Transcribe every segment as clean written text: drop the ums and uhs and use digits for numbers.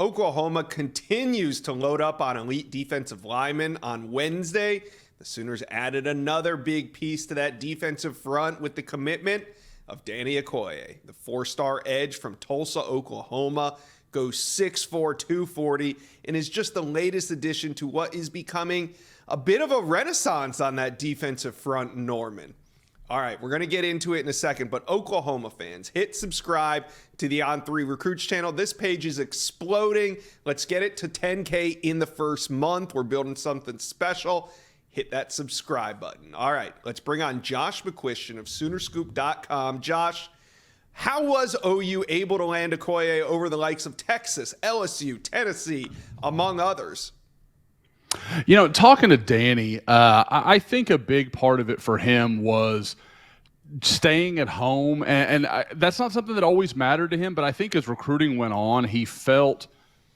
Oklahoma continues to load up on elite defensive linemen. On Wednesday, the Sooners added another big piece to that defensive front with the commitment of Danny Okoye. The four-star edge from Tulsa, Oklahoma, goes 6'4", 240, and is just the latest addition to what is becoming a bit of a renaissance on that defensive front in Norman. All right, we're going to get into it in a second, but Oklahoma fans, hit subscribe to the On3 Recruits channel. This page is exploding. Let's get it to 10K in the first month. We're building something special. Hit that subscribe button. All right, let's bring on Josh McCuistion of Soonerscoop.com. Josh, how was OU able to land Okoye over the likes of Texas, LSU, Tennessee, among others? You know, talking to Danny, I think a big part of it for him was staying at home. And that's not something that always mattered to him, but I think as recruiting went on, he felt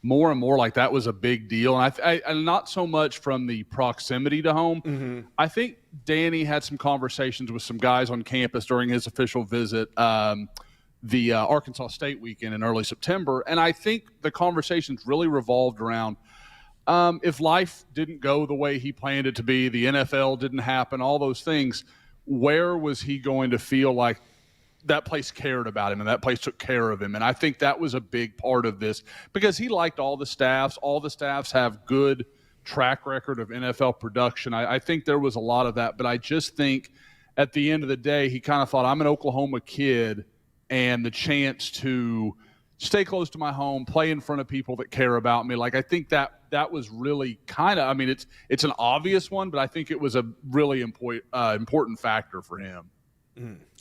more and more like that was a big deal. And and not so much from the proximity to home. Mm-hmm. I think Danny had some conversations with some guys on campus during his official visit, the Arkansas State weekend in early September. And I think the conversations really revolved around if life didn't go the way he planned it to be, the NFL didn't happen, all those things, where was he going to feel like that place cared about him and that place took care of him? And I think that was a big part of this because he liked all the staffs. All the staffs have good track record of NFL production. I think there was a lot of that, but I just think at the end of the day, he kind of thought, I'm an Oklahoma kid, and the chance to stay close to my home, play in front of people that care about me. Like, I think that was really kind of, I mean, it's an obvious one, but I think it was a really important factor for him.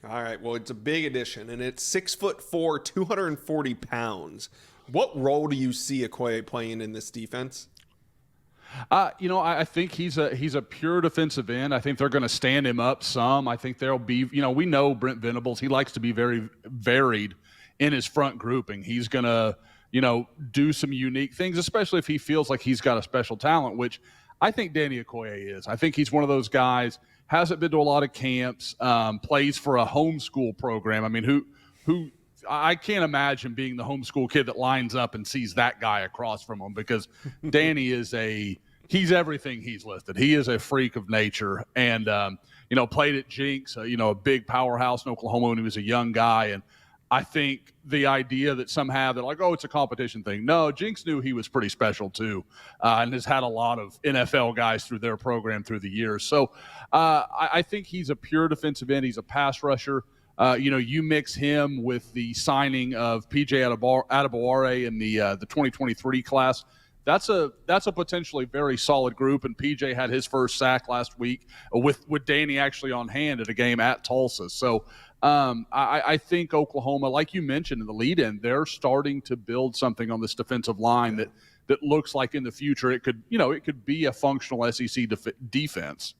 All right. Well, it's a big addition, and it's 6'4", 240 pounds. What role do you see Okoye playing in this defense? You know, I think he's a pure defensive end. I think they're going to stand him up some. I think there'll be, you know, we know Brent Venables. He likes to be very varied in his front grouping. He's going to, you know, do some unique things, especially if he feels like he's got a special talent, which I think Danny Okoye is. I think he's one of those guys, hasn't been to a lot of camps, plays for a homeschool program. I mean, who I can't imagine being the homeschool kid that lines up and sees that guy across from him, because Danny he's everything he's listed. He is a freak of nature, and, you know, played at Jinx, you know, a big powerhouse in Oklahoma when he was a young guy. And I think the idea that somehow they're like, oh, it's a competition thing. No, Jinx knew he was pretty special too, and has had a lot of NFL guys through their program through the years. So I think he's a pure defensive end. He's a pass rusher. You know, you mix him with the signing of P.J. Adebawore in the 2023 class. That's a potentially very solid group, and PJ had his first sack last week with Danny actually on hand at a game at Tulsa. So I think Oklahoma, like you mentioned in the lead-in, they're starting to build something on this defensive line that looks like in the future it could be a functional SEC defense.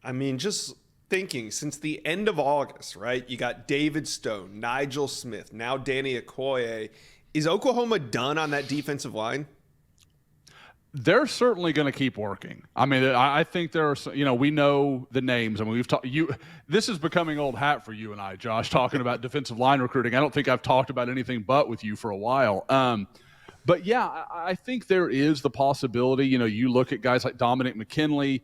I mean, just thinking since the end of August, right? You got David Stone, Nigel Smith, now Danny Okoye. Is Oklahoma done on that defensive line? They're certainly going to keep working. I mean, I think there are, you know, we know the names. I mean, we've talked. This is becoming old hat for you and I, Josh, talking about defensive line recruiting. I don't think I've talked about anything but with you for a while. But yeah, I think there is the possibility. You know, you look at guys like Dominic McKinley.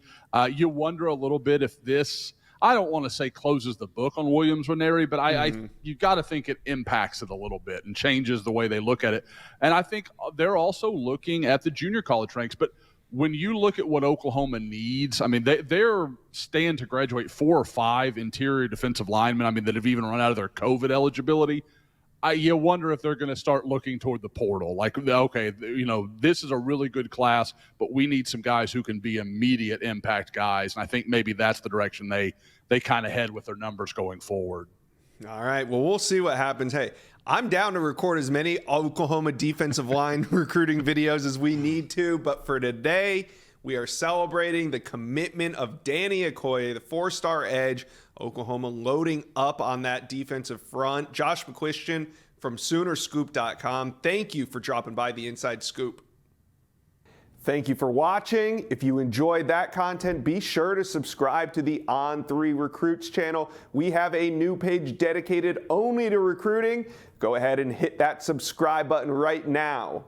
You wonder a little bit if this, I don't want to say closes the book on Williams Nwaneri, but you got to think it impacts it a little bit and changes the way they look at it. And I think they're also looking at the junior college ranks. But when you look at what Oklahoma needs, I mean, they're stand to graduate 4 or 5 interior defensive linemen, I mean, that have even run out of their COVID eligibility. You wonder if they're going to start looking toward the portal. Like, okay, you know, this is a really good class, but we need some guys who can be immediate impact guys. And I think maybe that's the direction they kind of head with their numbers going forward. All right, well, we'll see what happens. Hey, I'm down to record as many Oklahoma defensive line recruiting videos as we need to, but for today, we are celebrating the commitment of Danny Okoye, the 4-star edge. Oklahoma loading up on that defensive front. Josh McCuistion from Soonerscoop.com. Thank you for dropping by the Inside Scoop. Thank you for watching. If you enjoyed that content, be sure to subscribe to the On3 Recruits channel. We have a new page dedicated only to recruiting. Go ahead and hit that subscribe button right now.